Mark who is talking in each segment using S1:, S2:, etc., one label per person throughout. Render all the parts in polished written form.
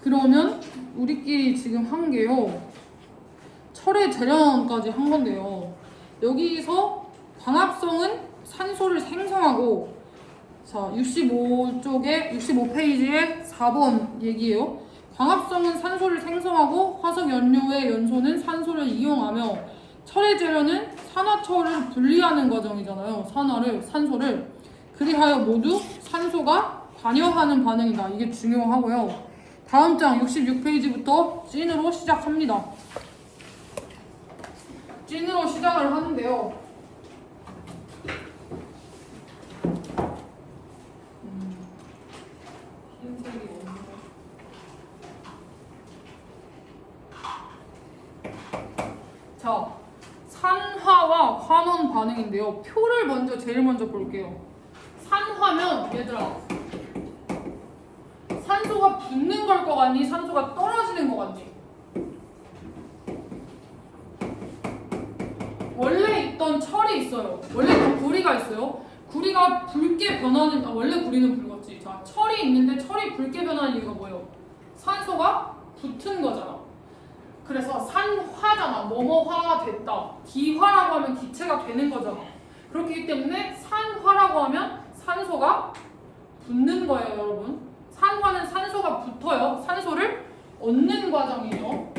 S1: 그러면 우리끼리 지금 한 게요. 철의 재련까지 한 건데요. 여기서 광합성은 산소를 생성하고, 자, 65페이지에 4번 얘기예요. 광합성은 산소를 생성하고 화석 연료의 연소는 산소를 이용하며 철의 재련은 산화철을 분리하는 과정이잖아요. 산소를. 그리하여 모두 산소가 관여하는 반응이다. 이게 중요하고요. 다음 장 66페이지부터 찐으로 시작합니다. 찐으로 시작을 하는데요. 흰색이 없네. 자, 산화와 환원 반응인데요. 표를 제일 먼저 볼게요. 산화면 얘들아, 산소가 붙는 걸 것 같니? 산소가 떨어지는 것 같니? 원래 있던 철이 있어요. 원래 있던 구리가 있어요. 구리가 붉게 변하는, 원래 구리는 붉었지. 자, 철이 있는데 철이 붉게 변하는 이유가 뭐예요? 산소가 붙은 거잖아. 그래서 산화잖아. 뭐뭐화가 됐다. 기화라고 하면 기체가 되는 거잖아. 그렇기 때문에 산화라고 하면 산소가 붙는 거예요, 여러분. 산화는 산소가 붙어요. 산소를 얻는 과정이에요.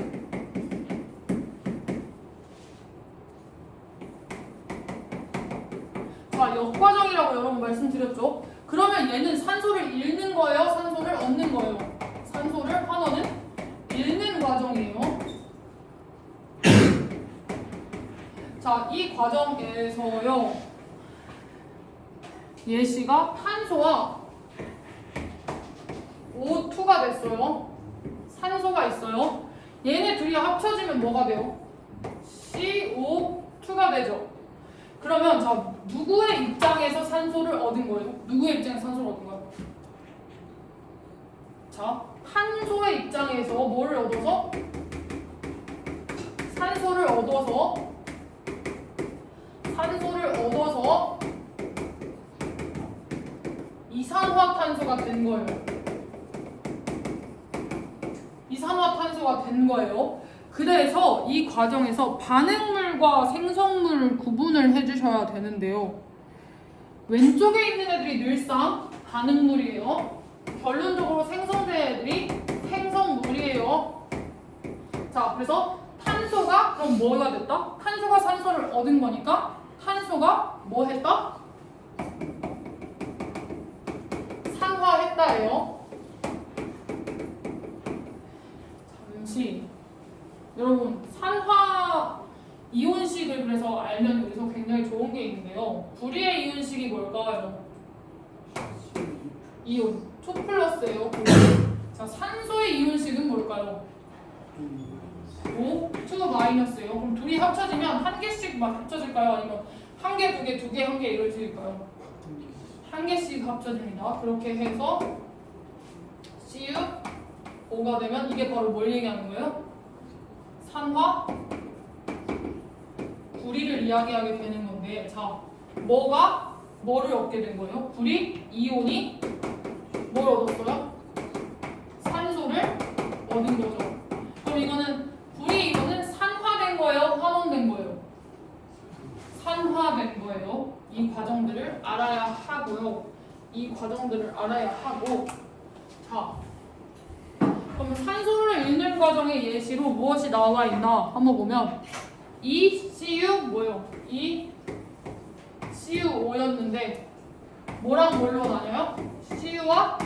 S1: 자, 역과정이라고 여러분 말씀드렸죠. 그러면 얘는 산소를 잃는 거예요? 산소를 얻는 거예요? 산소를 환원은 잃는 과정이에요. 자, 이 과정에서요. 예시가 탄소와 O2가 됐어요. 산소가 있어요. 얘네 둘이 합쳐지면 뭐가 돼요? CO2가 되죠. 그러면 자, 누구의 입장에서 산소를 얻은 거예요? 누구의 입장에서 산소를 얻은 거예요? 자, 탄소의 입장에서 뭐를 얻어서? 산소를 얻어서 이산화탄소가 된 거예요. 이산화탄소가 된 거예요. 그래서 이 과정에서 반응물과 생성물을 구분을 해주셔야 되는데요. 왼쪽에 있는 애들이 늘상 반응물이에요. 결론적으로 생성된 애들이 생성물이에요. 자, 그래서 탄소가 그럼 뭐가 됐다? 탄소가 산소를 얻은 거니까 탄소가 뭐 했다? 산화했다예요. 잠시 여러분, 산화 이온식을 그래서 알면 여기서 굉장히 좋은 게 있는데요. 불의의 이온식이 뭘까요? 이온 2 플러스예요. 자, 산소의 이온식은 뭘까요? O 2 마이너스예요. 그럼 둘이 합쳐지면 한 개씩만 합쳐질까요? 아니면 한 개, 두 개, 두 개, 한 개 이루어질까요? 한 개씩 합쳐집니다. 그렇게 해서 CuO가 되면 이게 바로 뭘 얘기하는 거예요? 산화 구리를 이야기하게 되는 건데, 자, 뭐가 뭐를 얻게 된 거예요? 구리 이온이 뭘 얻었어요? 산소를 얻은 거죠. 그럼 이거는 구리 이온은 산화된 거예요? 환원된 거예요? 산화된 거예요. 이 과정들을 알아야 하고요. 자, 그럼 산소를 잃는 과정의 예시로 무엇이 나와 있나 한번 보면 이 CU 뭐예요? 이 CuO였는데 뭐랑 뭘로 나뉘어요? CU와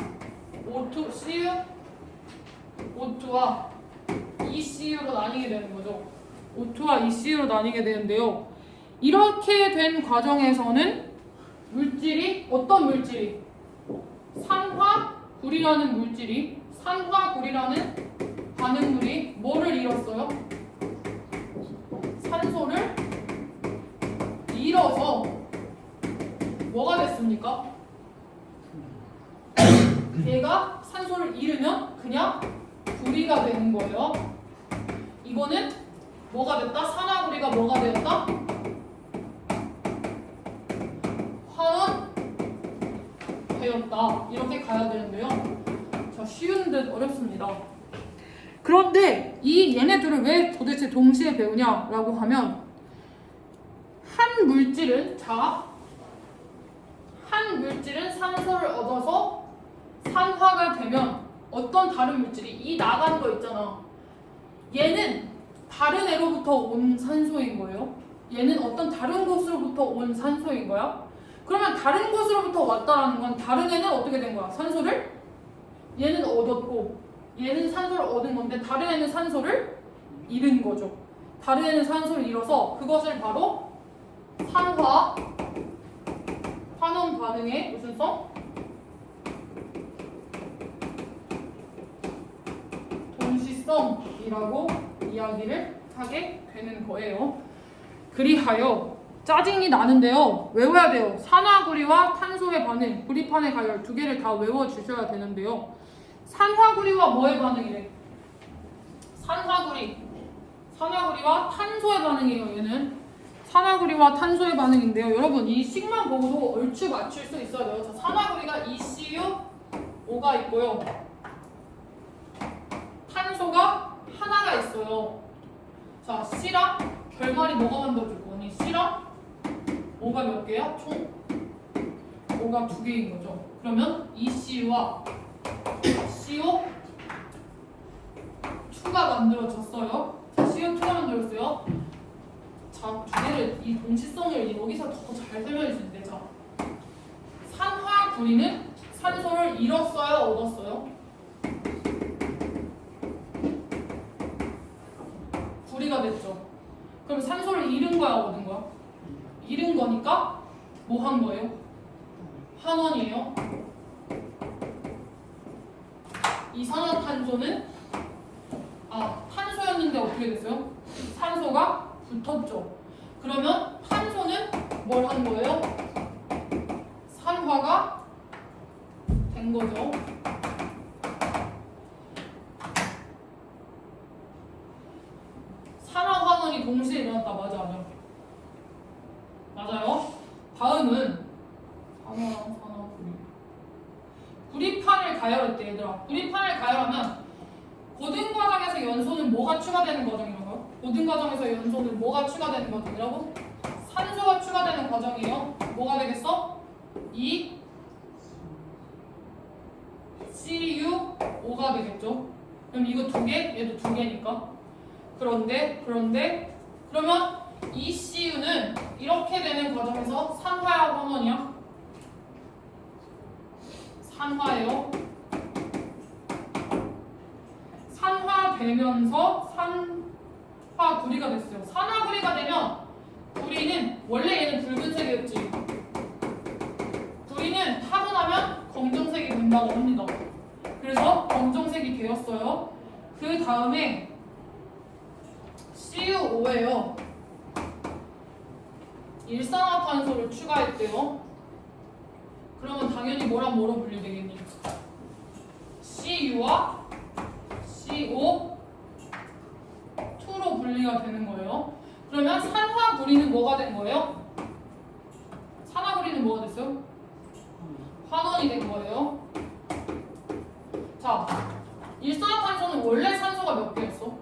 S1: O2, CuO2와 ECU로 나뉘게 되는 거죠. O2와 ECU로 나뉘게 되는데요. 이렇게 된 과정에서는 물질이 어떤 물질이? 산화구리라는 물질이 산화구리라는 반응물이 뭐를 잃었어요? 산소를 잃어서 뭐가 됐습니까? 얘가 산소를 잃으면 그냥 구리가 되는 거예요. 이거는 뭐가 됐다? 산화구리가 뭐가 되었다? 환원 되었다. 이렇게 가야 되는데요. 자, 쉬운 듯 어렵습니다. 그런데 이 얘네들을 왜 도대체 동시에 배우냐라고 하면 한 물질은 산소를 얻어서 산화가 되면 어떤 다른 물질이 이 나간 거 있잖아. 얘는 다른 애로부터 온 산소인 거예요. 얘는 어떤 다른 곳으로부터 온 산소인 거야. 그러면 다른 곳으로부터 왔다라는 건 다른 애는 어떻게 된 거야? 산소를 얘는 얻었고 얘는 산소를 얻은 건데 다른 애는 산소를 잃은 거죠. 다른 애는 산소를 잃어서 그것을 바로 환원 반응의 무슨 성? 동시성이라고 이야기를 하게 되는 거예요. 그리하여 짜증이 나는데요. 외워야 돼요. 산화구리와 탄소의 반응, 구리판의 가열 두 개를 다 외워주셔야 되는데요. 산화구리와 뭐의 반응이래? 산화구리와 탄소의 반응이에요. 얘는 산화구리와 탄소의 반응인데요. 여러분 이 식만 보고도 얼추 맞출 수 있어야 돼요. 자, 산화구리가 ECU5가 있고요. 탄소가 하나가 있어요. 자, C랑 결말이 뭐가 만들어줄 거니? C랑 O가 몇 개야? 총 O가 2개인 거죠. 그러면 ECU와 CO2가 만들어졌어요. 자, CO2가 만들어졌어요. 자, 두 개를 이 동시성을 여기서 더 잘 설명해 주는데, 자, 산화구리는 산소를 잃었어요, 얻었어요? 구리가 됐죠. 그럼 산소를 잃은 거야, 얻은 거야? 잃은 거니까 뭐 한 거예요? 환원이에요. 이산화탄소는 탄소였는데 어떻게 됐어요? 산소가 붙었죠. 그러면 탄소는 뭘 한 거예요? 산화가 된 거죠. 산화환원이 동시에 일어났다. 맞아, 아니야? 맞아요. 다음은 산화구리. 구리판을 가열할 때, 얘들아, 구리판을 가열하면 고등 과정에서 연소는 뭐가 추가되는 과정이라고요? 고등 과정에서 연소는 뭐가 추가되는 과정이라고? 산소가 추가되는 과정이에요. 뭐가 되겠어? 이 CU5가 되겠죠. 그럼 이거 2개, 얘도 2개니까. 그런데 그러면 이 CU는 이렇게 되는 과정에서 산화야, 환원이야? 산화예요. 산화되면서 산화구리가 됐어요. 산화구리가 되면 구리는 원래 얘는 붉은색이었지. 구리는 타분하면 검정색이 된다고 합니다. 그래서 검정색이 되었어요. 그 다음에 CU5예요. 일산화탄소를 추가했대요. 그러면 당연히 뭐랑 뭐로 분리되겠니? CU와 CO2로 분리가 되는 거예요. 그러면 산화구리는 뭐가 된 거예요? 산화구리는 뭐가 됐어요? 환원이 된 거예요. 자, 일산화탄소는 원래 산소가 몇 개였어?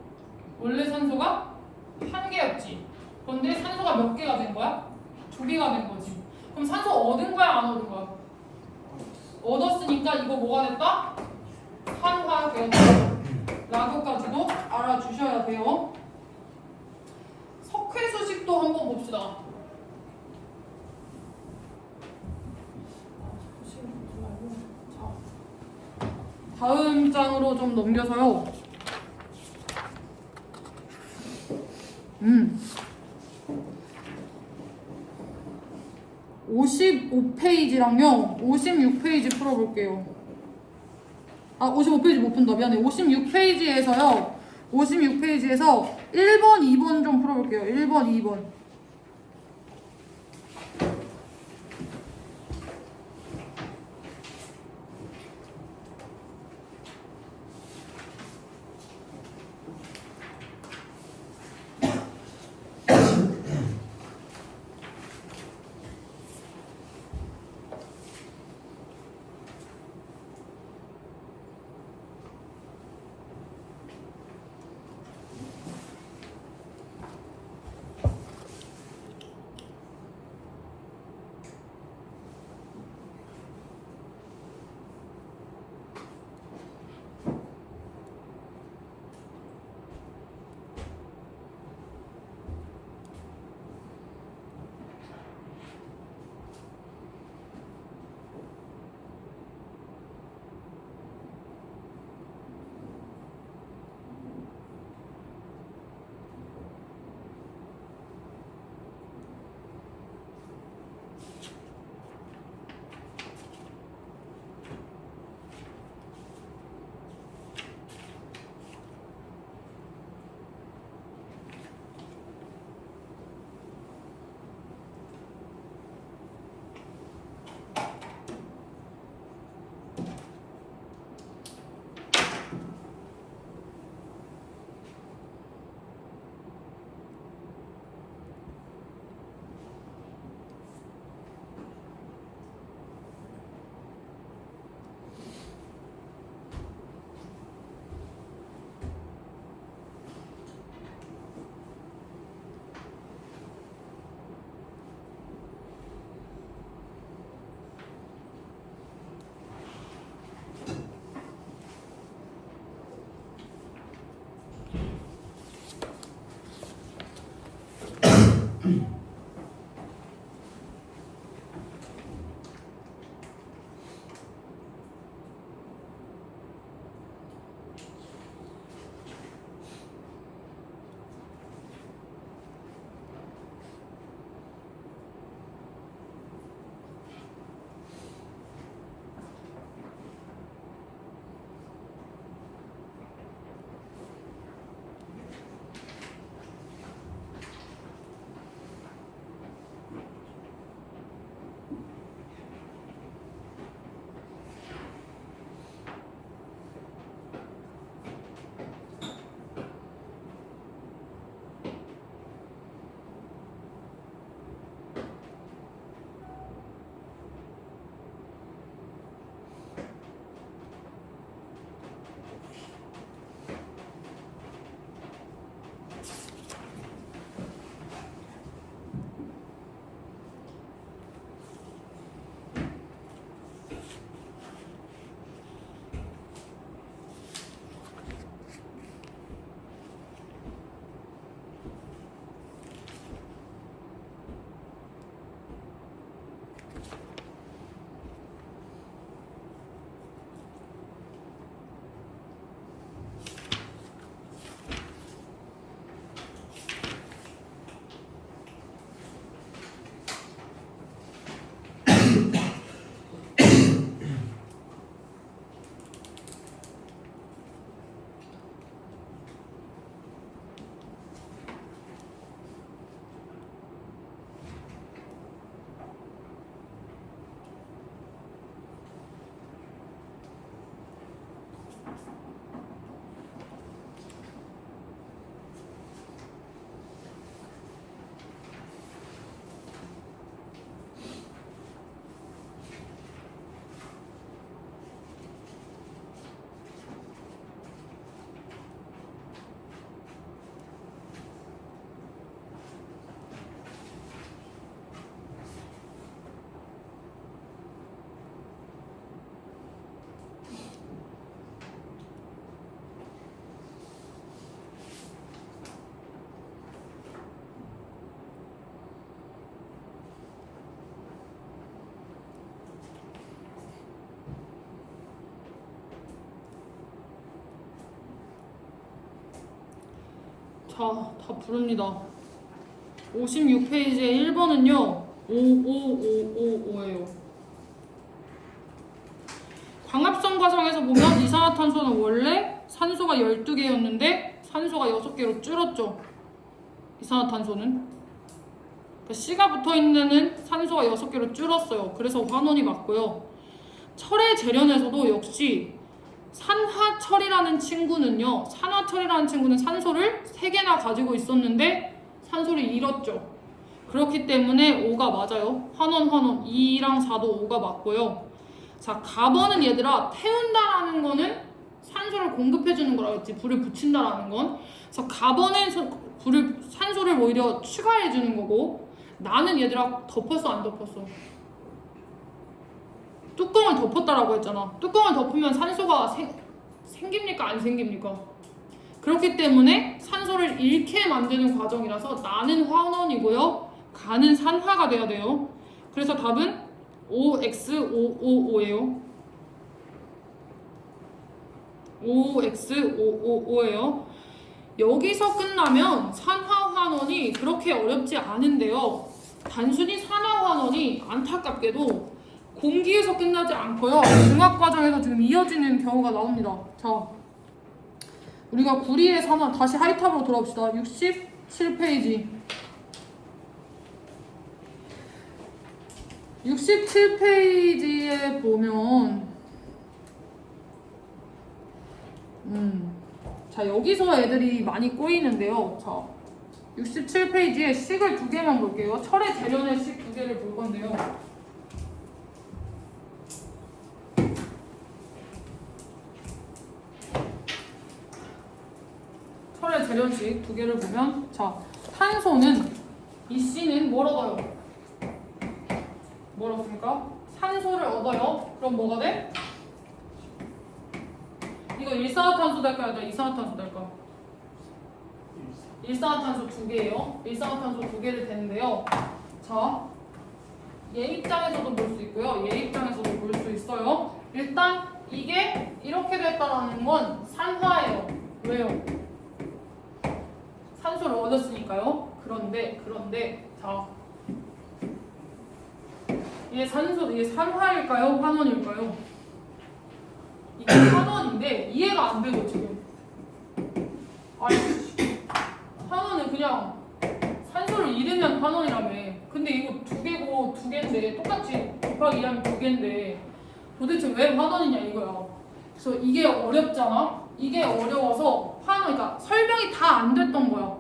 S1: 원래 산소가 1개였지. 그런데 산소가 몇 개가 된 거야? 2개가 된 거지. 그럼 산소 얻은 거야, 안 얻은 거야? 얻었으니까 이거 뭐가 됐다? 산화되었다 라고까지도 알아주셔야 돼요. 석회수식도 한번 봅시다. 다음 장으로 좀 넘겨서요. 55페이지랑요 56페이지 풀어볼게요. 55페이지 못 푼다. 미안해. 56페이지에서요 56페이지에서 1번, 2번 좀 풀어볼게요. 1번, 2번. 다 부릅니다. 56페이지에 1번은요 55555예요. 광합성 과정에서 보면 이산화탄소는 원래 산소가 12개였는데 산소가 6개로 줄었죠. 이산화탄소는 그러니까 C가 붙어있는 산소가 6개로 줄었어요. 그래서 환원이 맞고요. 철의 재련에서도 역시 산화철이라는 친구는 산소를 3개나 가지고 있었는데 산소를 잃었죠. 그렇기 때문에 5가 맞아요. 환원 2랑 4도 5가 맞고요. 자, 가번은 얘들아 태운다라는 거는 산소를 공급해주는 거라 했지. 불을 붙인다라는 건. 그래서 가번은 산소를 오히려 추가해주는 거고, 나는 얘들아 덮었어 안 덮었어? 뚜껑을 덮었다라고 했잖아. 뚜껑을 덮으면 산소가 생깁니까 안 생깁니까? 그렇기 때문에 산소를 잃게 만드는 과정이라서 나는 환원이고요. 가는 산화가 돼야 돼요. 그래서 답은 5x555예요. 5x555예요. 여기서 끝나면 산화환원이 그렇게 어렵지 않은데요. 단순히 산화환원이 안타깝게도 공기에서 끝나지 않고요. 중학 과정에서 지금 이어지는 경우가 나옵니다. 자, 우리가 구리의 산화 다시 하이탑으로 돌아옵시다. 67페이지. 67페이지에 보면 자, 여기서 애들이 많이 꼬이는데요. 자, 67페이지에 식을 2개만 볼게요. 철의 재련의 식 2개를 볼 건데요. 철의 재련식 2개를 보면, 자, 탄소는 이 C는 뭘 얻어요? 뭘 얻습니까? 산소를 얻어요. 그럼 뭐가 돼? 이거 일산화탄소 될까요? 이산화탄소 될까요? 일산화탄소 2개예요. 일산화탄소 2개를 되는데요. 자, 얘 입장에서도 볼 수 있고요. 얘 입장에서도 볼 수 있어요. 일단 이게 이렇게 됐다라는 건 산화예요. 왜요? 산소를 얻었으니까요. 그런데 자, 이게 산화일까요? 환원일까요? 이게 환원인데 이해가 안 되고 지금. 아니, 환원은 그냥 산소를 잃으면 환원이라며. 근데 이거 2개인데 똑같이 곱하기 2하면 2개인데 도대체 왜 환원이냐 이거야. 그래서 이게 어렵잖아. 이게 어려워서 그러니까 설명이 다 안 됐던 거야.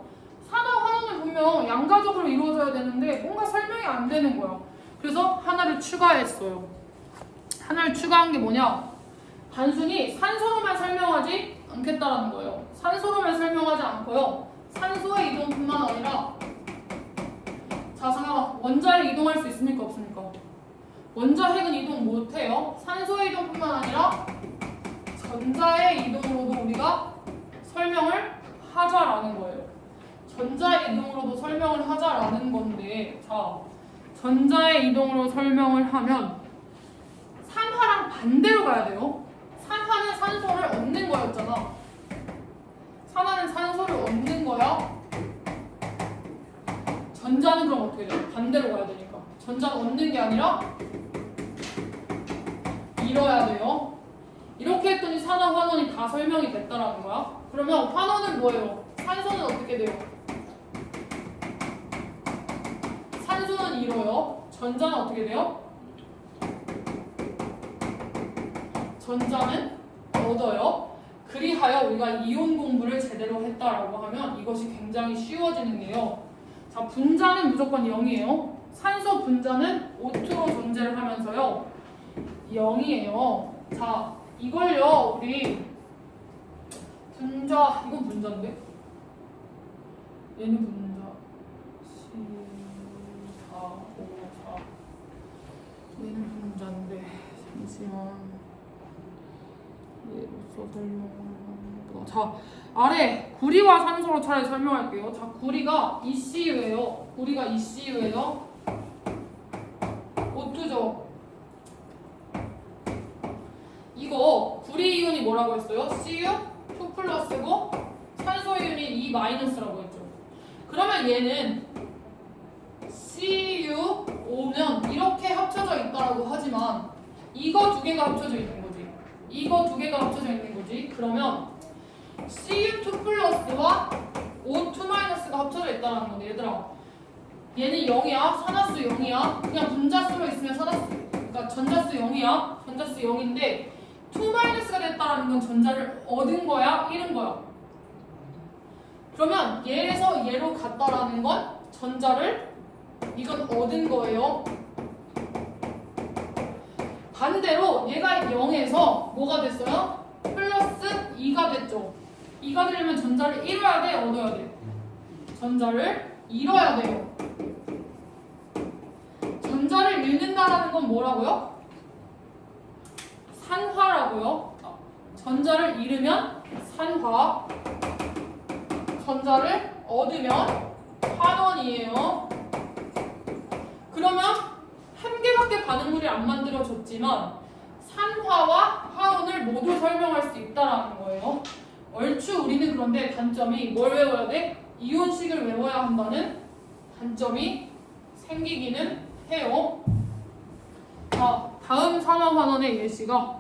S1: 산화 환원을 보면 양가적으로 이루어져야 되는데 뭔가 설명이 안 되는 거야. 그래서 하나를 추가했어요. 하나를 추가한 게 뭐냐? 단순히 산소로만 설명하지 않겠다라는 거예요. 산소로만 설명하지 않고요. 산소의 이동뿐만 아니라, 자, 잠깐만, 원자핵 이동할 수 있습니까? 없습니까? 원자핵은 이동 못해요. 산소의 이동뿐만 아니라 전자의 이동으로도 우리가 설명을 하자라는 거예요. 전자의 이동으로도 설명을 하자라는 건데, 자, 전자의 이동으로 설명을 하면 산화랑 반대로 가야 돼요. 산화는 산소를 얻는 거였잖아. 산화는 산소를 얻는 거야. 전자는 그럼 어떻게 돼요? 반대로 가야 되니까. 전자는 얻는 게 아니라 잃어야 돼요. 이렇게 했더니 산화 환원이 다 설명이 됐다라는 거야. 그러면 환원은 뭐예요? 산소는 어떻게 돼요? 산소는 잃어요. 전자는 어떻게 돼요? 전자는 얻어요. 그리하여 우리가 이온 공부를 제대로 했다라고 하면 이것이 굉장히 쉬워지는데요. 자, 분자는 무조건 0이에요. 산소 분자는 O2로 존재를 하면서요. 0이에요. 자, 이걸요, 우리 분자, 이건 분자인데? 얘는 분자. 4, 5, 4. 얘는 분자인데, 잠시만. 얘로서 설명을. 자, 아래 구리와 산소로 차라리 설명할게요. 자, 구리가 ECU예요. 구리가 ECU예요. O2죠. 이거 구리 이온이 뭐라고 했어요? CU 2+고 산소 이온이 E-라고 했죠. 그러면 얘는 CuO면 이렇게 합쳐져 있다라고 하지만 이거 두 개가 합쳐져 있는 거지. 이거 두 개가 합쳐져 있는 거지. 그러면 Cu2 플러스와 O2 마이너스가 합쳐져 있다는 건데 얘들아 얘는 0이야. 산화수 0이야. 그냥 분자수로 있으면 산화수 그러니까 전자수 0이야. 전자수 0인데 2 마이너스가 됐다는 건 전자를 얻은 거야? 잃은 거야? 그러면 얘에서 얘로 갔다라는 건 전자를 이건 얻은 거예요. 반대로 얘가 0에서 뭐가 됐어요? 플러스 2가 됐죠. 2가 되려면 전자를 잃어야 돼? 얻어야 돼? 전자를 잃어야 돼요. 전자를 잃는다라는 건 뭐라고요? 산화라고요. 전자를 잃으면 산화, 전자를 얻으면 환원이에요. 그러면 한 개밖에 반응물이 안 만들어졌지만 산화와 환원을 모두 설명할 수 있다라는 거예요. 얼추 우리는 그런데 단점이 뭘 외워야 돼? 이온식을 외워야 한다는 단점이 생기기는 해요. 자, 다음 산화환원의 예시가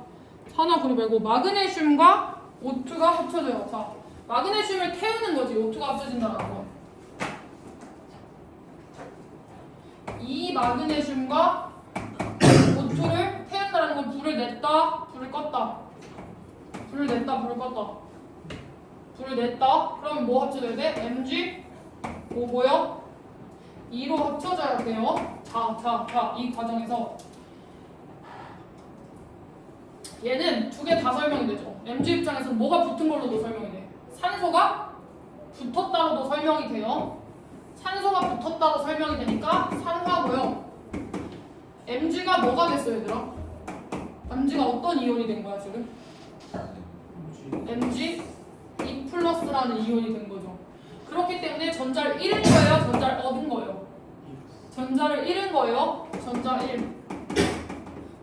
S1: 산화 그룹 말고 마그네슘과 O2가 합쳐져요. 자, 마그네슘을 태우는 거지. O2가 합쳐진다는 건. 이 마그네슘과 O2를 태운다는 건 불을 냈다, 불을 껐다. 불을 냈다, 불을 껐다. 불을 냈다. 그러면 뭐 합쳐져야 돼? Mg 뭐고요? 2로 합쳐져야 돼요. 자, 이 과정에서 얘는 두 개 다 설명이 되죠. Mg 입장에서는 뭐가 붙은 걸로도 설명이 돼. 산소가 붙었다로도 설명이 돼요. 산소가 붙었다로 설명이 되니까 산화고요. Mg가 뭐가 됐어요, 얘들아? Mg가 어떤 이온이 된 거야, 지금? Mg E 플러스라는 이온이 된 거죠. 그렇기 때문에 전자를 잃은 거예요, 전자를 얻은 거예요? 전자를 잃은 거예요, 전자 1.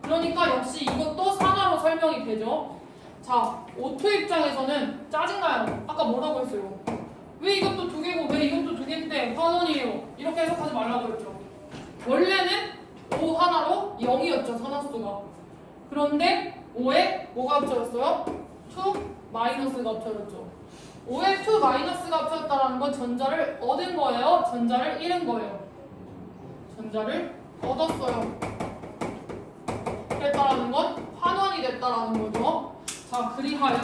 S1: 그러니까 역시 이것도 산화로 설명이 되죠. 자, O2 입장에서는 짜증나요. 아까 뭐라고 했어요? 왜 이것도 두 개고 왜 이것도 두 개인데 환원이에요? 이렇게 해석하지 말라고 했죠. 원래는 O 하나로 0이었죠, 산화수가. 그런데 5에 뭐가 합쳐졌어요? 2 마이너스가 합쳐졌죠. 5에 2 마이너스가 합쳐졌다는 건 전자를 얻은 거예요? 전자를 잃은 거예요? 전자를 얻었어요. 그랬다라는 건 환원이 됐다라는 거죠. 자, 그리하여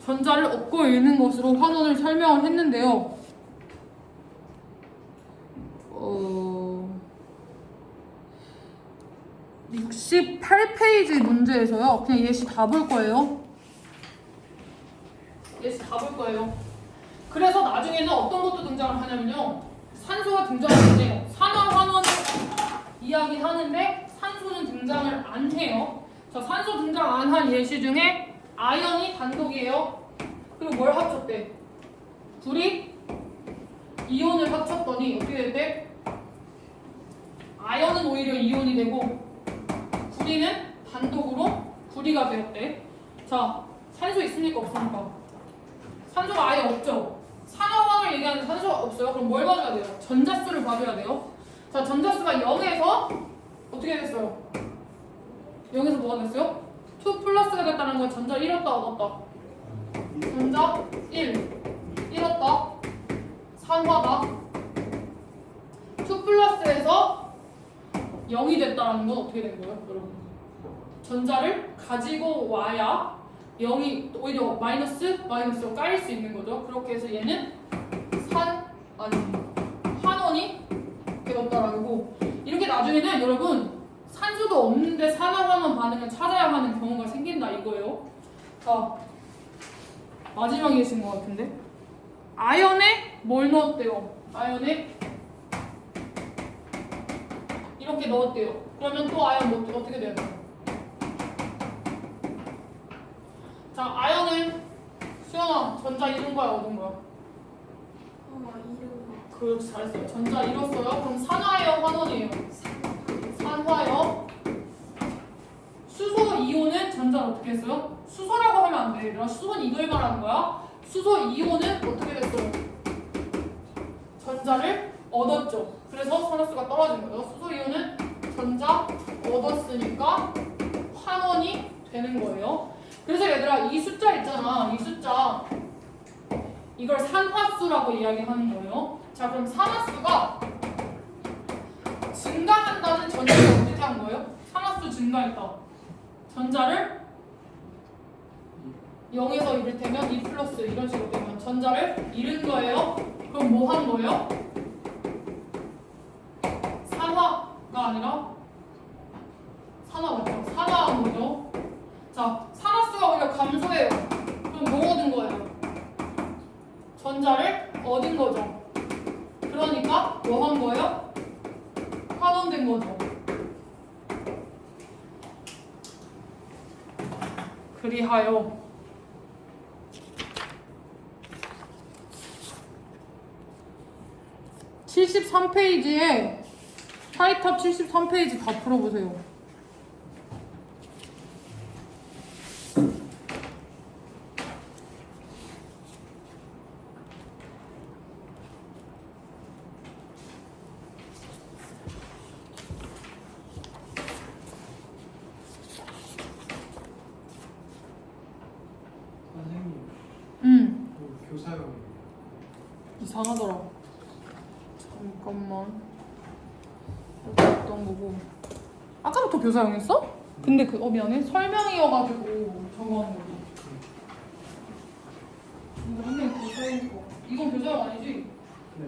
S1: 전자를 얻고 잃는 것으로 환원을 설명을 했는데요. 68페이지 문제에서요. 그냥 예시 다 볼 거예요. 예시 다 볼 거예요. 그래서 나중에는 어떤 것도 등장을 하냐면요. 산소가 등장하는데 산화 환원을 이야기하는데 산소는 등장을 안 해요. 자, 산소 등장 안 한 예시 중에 아연이 단독이에요. 그리고 뭘 합쳤대? 둘이 이온을 합쳤더니 어떻게 됐대? 아연은 오히려 이온이 되고 구리는 단독으로 구리가 되었대. 자, 산소 있습니까? 없습니까? 산소가 아예 없죠? 산화황을 얘기하는 산소가 없어요. 그럼 뭘 봐줘야 돼요? 전자수를 봐줘야 돼요. 자, 전자수가 0에서 어떻게 됐어요? 0에서 뭐가 됐어요? 2 플러스가 됐다는 건 전자를 잃었다 얻었다? 전자 1 잃었다 산화다. 2 플러스에서 0이 됐다는 건 어떻게 된 거예요, 여러분? 전자를 가지고 와야 0이 오히려 마이너스가 깔릴 수 있는 거죠. 그렇게 해서 얘는 환원이 되었다라는 거. 이렇게 나중에는 여러분 산소도 없는데 산화환원 반응을 찾아야 하는 경우가 생긴다 이거예요. 자, 마지막 예시인 것 같은데 아연에 뭘 넣었대요? 아연에 이렇게 넣었대요. 그러면 또 아연 어떻게 돼요? 자, 아연은 수연아 전자 잃은 거야 얻은 거야?
S2: 잃은
S1: 그렇지, 잘했어요. 전자 잃었어요. 그럼 산화예요, 환원이에요? 산화요. 수소 이온은 전자를 어떻게 했어요? 수소라고 하면 안 돼. 얘들아, 수소는 이걸 말하는 거야. 수소 이온은 어떻게 됐어요? 전자를 얻었죠. 그래서 산화수가 떨어진 거예요. 수소 이온은 전자 얻었으니까 환원이 되는 거예요. 그래서 얘들아 이 숫자 있잖아. 이 숫자 이걸 산화수라고 이야기하는 거예요. 자 그럼 산화수가 증가한다는 전제를 어떻게 한 거예요? 산화수 증가했다. 전자를 0에서 이를테면 2 플러스 이런 식으로 되면 전자를 잃은 거예요. 그럼 뭐 한 거예요? 산화가 아니라 산화 맞죠? 산화한 거죠. 자, 산화수가 오히려 감소해요. 그럼 뭐 얻은 거예요? 전자를 얻은 거죠. 그러니까 뭐 한 거예요? 환원된 거죠. 그리하여 73페이지에 타이탑 73페이지 다 풀어보세요.
S2: 선생님, 교사용
S1: 이상하더라. 잠깐만. 여기 어떤 거고. 아까부터 교사용했어? 근데 미안해. 설명이어가지고 적어한 거지. 이거 선생님 교사용 거. 이건 교사용 아니지?
S2: 네.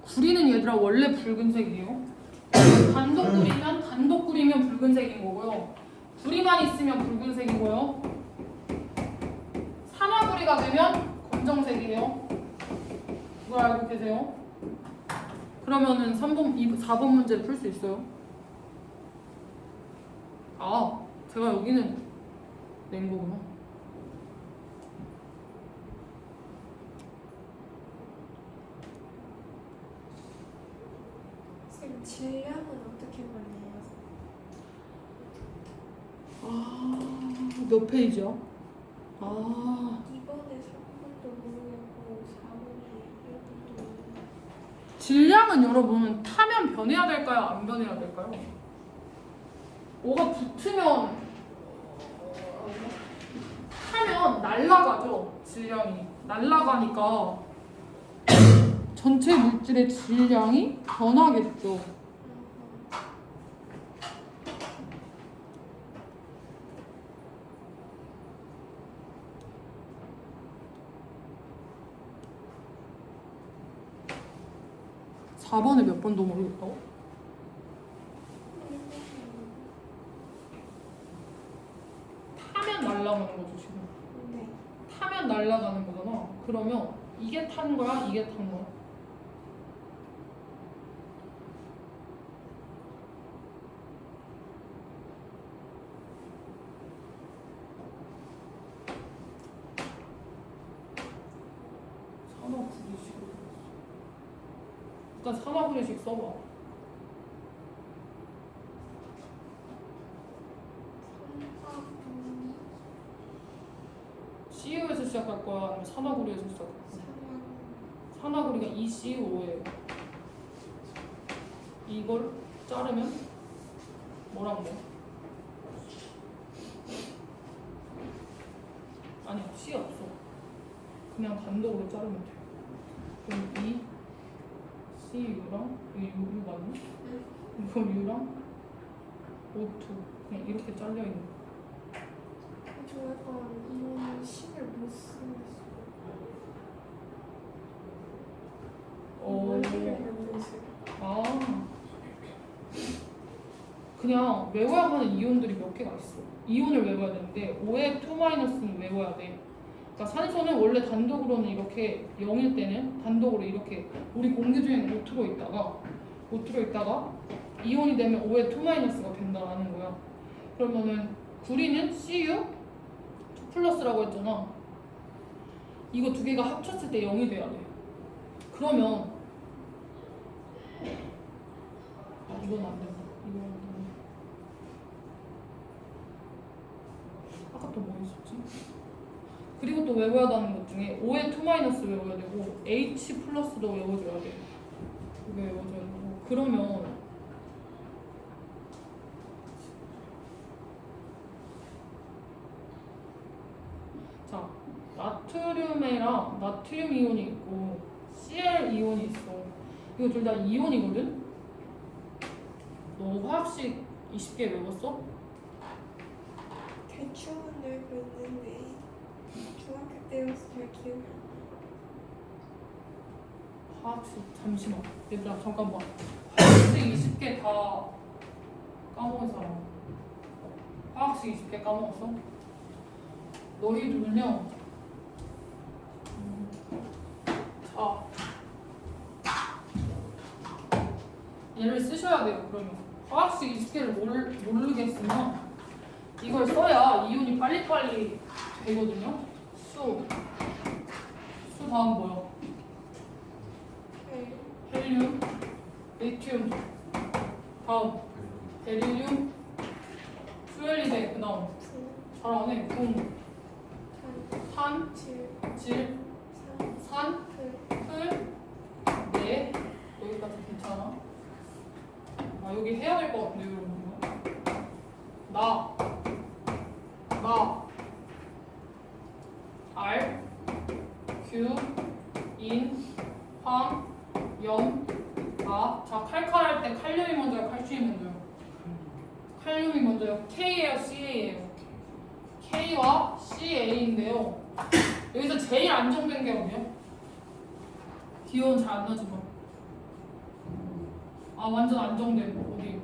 S1: 구리는 얘들아 원래 붉은색이에요. 단독 구리면 붉은색인 거고요. 구리만 있으면 붉은색이고요. 산화구리가 되면 검정색이에요. 그걸 알고 계세요? 그러면은 4번 문제 풀 수 있어요? 아, 제가 여기는 낸 거구나.
S3: 선생님 질량은 어떻게 걸려요?
S1: 몇 페이지야? 아,
S3: 2번에 3번도 모르겠고 4번에 1번도 모르겠고
S1: 질량은 여러분 타면 변해야 될까요? 안 변해야 될까요? 뭐가 붙으면 타면 날아가죠. 질량이 날아가니까 전체 물질의 질량이 변하겠죠. (4번에) 몇 번도 모르겠다고? 날아가는 거죠 지금.
S3: 네.
S1: 타면 날아가는 거잖아. 그러면 이게 탄 거야? 이게 탄 거야? 산화구리식으로 일단 산화구리식 써봐. CU에서 시작할 거야? 아니면 산화구리에서 시작할 거야? 산화구리가 ECO예요. 이걸 자르면 뭐라고 해? 아니야, C 없어. 그냥 단독으로 자르면 돼. 그럼 이 CU랑 이 U 맞나? 이거 U랑 O2 그냥 이렇게 잘려 있는 거.
S3: 저 약간 이런 식을 못 쓰겠어요.
S1: 아, 그냥 외워야 하는 이온들이 몇 개가 있어. 이온을 외워야 되는데 5의 2-는 외워야 돼. 그러니까 산소는 원래 단독으로는 이렇게 0일 때는 단독으로 이렇게 우리 공기 중에 5 있다가 이온이 되면 5의 2-가 된다라는 거야. 그러면은 구리는 CU 2+라고 했잖아. 이거 두 개가 합쳤을 때 0이 돼야 돼. 그러면 이건 안 된다. 이건 안 된다. 아까 또 뭐 있었지? 그리고 또 외워야 하는 것 중에 5의 2- 외워야 되고 H+도 외워줘야 돼. 이거 외워줘야 되고 그러면 자 나트륨이랑 나트륨 이온이 있고 Cl 이온이 있어. 이거 둘 다 이온이거든? 너 화학식 20개 외웠어?
S3: 대충은 알고 있는데 중학교 때여서 잘 기억이 안 나요.
S1: 화학식 잠시만 얘들아 잠깐만. 화학식 20개 다 까먹은 사람. 화학식 20개 까먹었어? 너희들은요 자 얘를 쓰셔야 돼요. 그러면 화학식 20개를 모르겠으면 이걸 써야 이온이 빨리빨리 되거든요. 수 다음 뭐야?
S3: 네.
S1: 헬륨, 리튬, 다음 베릴륨, 수엘리데, 그 다음 잘하네. 붕, 탄, 질, 산, 흙, 네. 여기까지 괜찮아? 아 여기 해야 될 것 같은데 여러분. 알, 규, 인, 황, 염, 자 칼칼할 때 칼륨이 먼저요, 칼슘이 먼저요? 칼륨이 먼저요. K예요, CA예요? K와 CA인데요. 여기서 제일 안정된 게 어디요? 기온 잘 안 나지만. 완전 안정된 어디?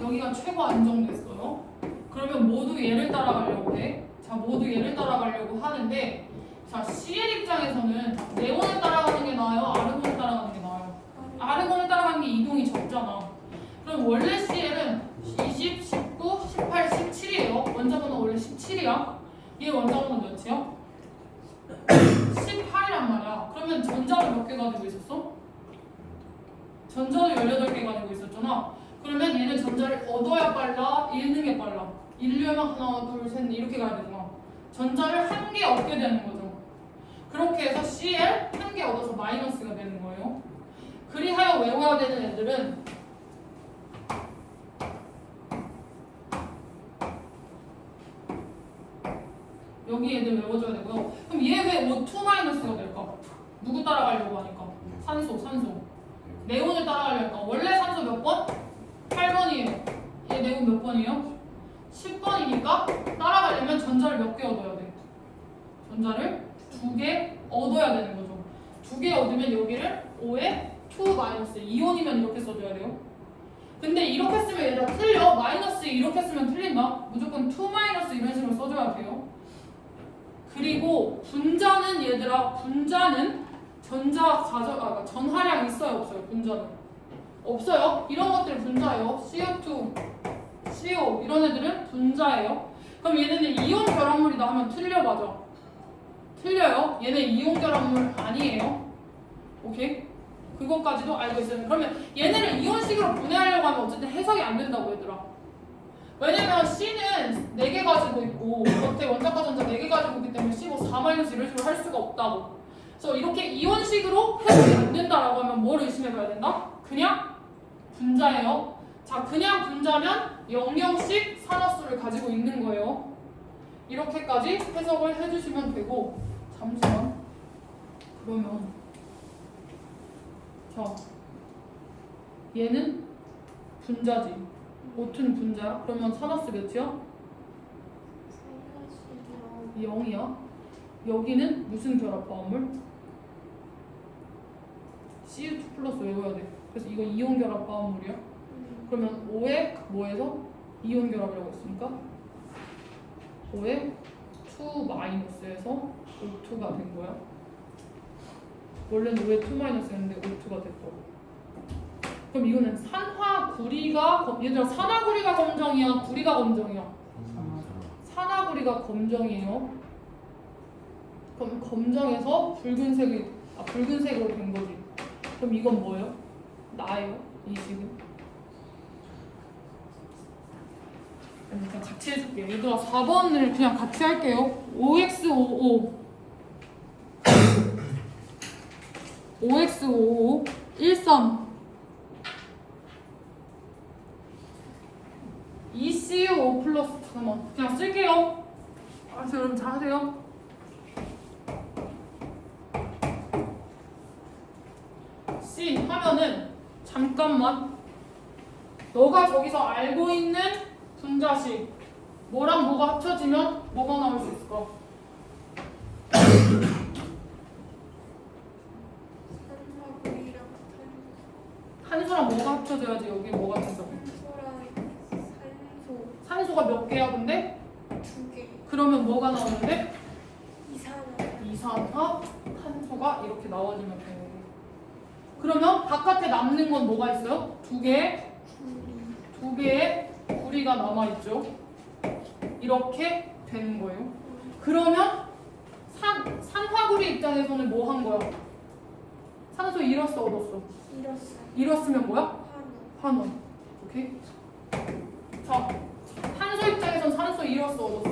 S1: 여기가 최고 안정됐어요. 그러면 모두 얘를 따라가려고 해. 자, 모두 얘를 따라가려고 하는데, 자, CL 입장에서는 네온을 따라가는 게 나아요? 아르곤을 따라가는 게 나아요? 아르곤을 따라가는 게 이동이 적잖아. 그럼 원래 CL은 20, 19, 18, 17이에요. 원자번호 원래 17이야. 얘 원자번호 몇이요? 18이란 말이야. 그러면 전자를 몇 개 가지고 있었어? 전자를 18개 가지고 있었잖아. 그러면 얘는 전자를 얻어야 빨라? 잃는 게 빨라? 잃려면 하나, 둘, 셋 이렇게 가야 되잖아. 전자를 한 개 얻게 되는 거죠. 그렇게 해서 Cl 한 개 얻어서 마이너스가 되는 거예요. 그리하여 외워야 되는 애들은 여기 애들 외워줘야 되고요. 그럼 얘 왜 O2-가 될까? 누구 따라가려고 하니까? 산소. 네온을 따라가려니까 원래 산소 몇 번? 8번이에요. 얘 네온 몇 번이에요? 10번이니까 따라가려면 전자를 몇 개 얻어야 돼? 전자를 2개 얻어야 되는 거죠. 2개 얻으면 여기를 5에 2- 이온이면 이렇게 써줘야 돼요. 근데 이렇게 쓰면 얘들아 틀려. 마이너스 이렇게 쓰면 틀린다. 무조건 2 마이너스 이런 식으로 써줘야 돼요. 그리고 분자는 얘들아 분자는 전하량 있어요 없어요? 분자는 없어요. 이런 것들 분자예요. CO2, CO 이런 애들은 분자예요. 그럼 얘네는 이온 결합물이다 하면 틀려. 맞아. 틀려요. 얘네 이온 결합물 아니에요. 오케이? 그것까지도 알고 있어요. 그러면 얘네를 이온식으로 분해하려고 하면 어쨌든 해석이 안 된다고 얘들아. 왜냐면 C는 4개 가지고 있고 겉에 원자과 전자 4개 가지고 있기 때문에 C 뭐 4- 이런 식으로 할 수가 없다고. 그래서 이렇게 이온식으로 해석이 안 된다라고 하면 뭘 의심해봐야 된다? 그냥 분자예요. 자, 그냥 분자면 0,0씩 산화수를 가지고 있는 거예요. 이렇게까지 해석을 해주시면 되고. 잠시만. 그러면 자, 얘는 분자지. O2는 분자야. 그러면 산화수 몇이야? 0이야. 여기는 무슨 결합 반응물? CO2 플러스 외워야 돼. 그래서 이거 이온 결합 반응물이야. 그러면 5에 뭐에서? 이온 결합이라고 했으니까 5에 2 마이너스에서 O2가 된 거야. 원래는 5에 2 마이너스였는데 O2가 됐다고. 그럼 이거는 산화구리가 얘들아 산화구리가 검정이야? 구리가 검정이야? 산화구리가 검정이에요. 그럼 검정에서 붉은색으로 된 거지. 그럼 이건 뭐예요? 나예요. 이 식은. 그냥 같이 해줄게요. 얘들아 4번을 그냥 같이 할게요. 5x55 5x55 13 2CO5 플러스 잠깐만 그냥 쓸게요. 알았어요. 여러분 잘 하세요. C 하면은 잠깐만 너가 저기서 알고 있는 분자식 뭐랑 뭐가 합쳐지면 뭐가 나올 수 있을까?
S3: 산화구리랑
S1: 탄소랑 뭐가 합쳐져야지 여기 뭐가 된다고?
S3: 산소랑 산소
S1: 산소가 몇 개야 근데?
S3: 2개.
S1: 그러면 뭐가 나오는데?
S3: 이산화.
S1: 이산화 탄소가 이렇게 나와지면 되는 거예요. 그러면 바깥에 남는 건 뭐가 있어요? 두 개의 구리가 남아있죠. 이렇게 되는 거예요. 그러면 산화구리 입장에서는 뭐 한 거야? 산소 잃었어 얻었어?
S3: 잃었어요.
S1: 잃었으면 뭐야?
S3: 환원.
S1: 환원. 오케이? 자, 탄소 입장에선 산소 잃었어 얻었어?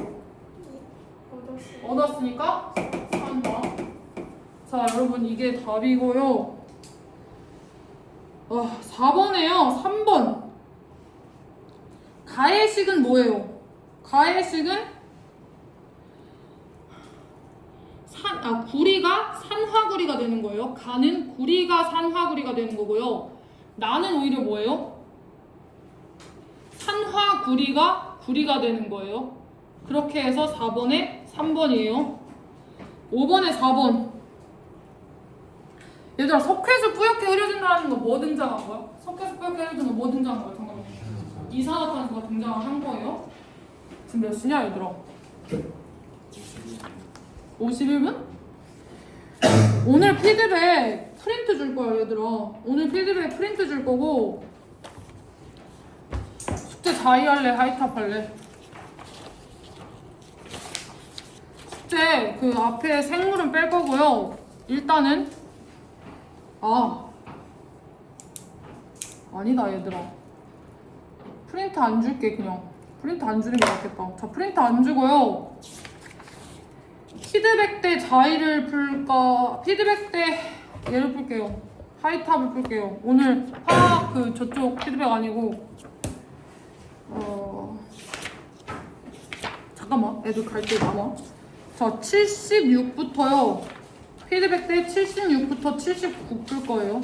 S3: 얻었어요.
S1: 얻었으니까 산화. 자, 여러분 이게 답이고요. 4번에요. 3번. 가해식은 뭐예요? 가해식은 구리가 산화구리가 되는 거예요. 가는 구리가 산화구리가 되는 거고요. 나는 오히려 뭐예요? 산화구리가 구리가 되는 거예요. 그렇게 해서 4번에 3번이에요. 5번에 4번. 얘들아 석회수 뿌옇게 흐려진다는 거 뭐 등장한 거야? 석회수 뿌옇게 흐려지는 거 뭐 등장한 거야? 잠깐만. 이산화탄소가 등장한 거예요. 지금 몇 시냐 얘들아? 51분? 오늘 피드백 프린트 줄 거야 얘들아. 오늘 피드백 프린트 줄 거고 숙제 자의할래? 하이탑 할래? 숙제 그 앞에 생물은 뺄 거고요. 일단은 아니다 얘들아. 프린트 안 줄게 그냥. 프린트 안 주는 게 낫겠다. 자 프린트 안 주고요. 피드백 때 자의를 풀까? 피드백 때 얘를 풀게요. 하이탑을 풀게요. 오늘 화학 저쪽 피드백 아니고 잠깐만 애들 갈 때 남아. 자 76부터요. 피드백 때 76부터 79 풀 거예요.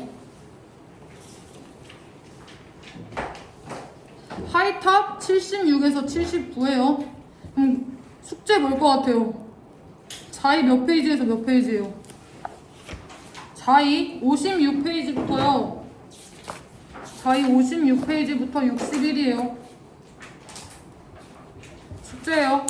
S1: 하이탑 76에서 79예요. 숙제 뭘 것 같아요? 자의 몇 페이지에서 몇 페이지예요? 자의 56페이지부터요. 자, 이 56페이지부터 61이에요. 숙제예요.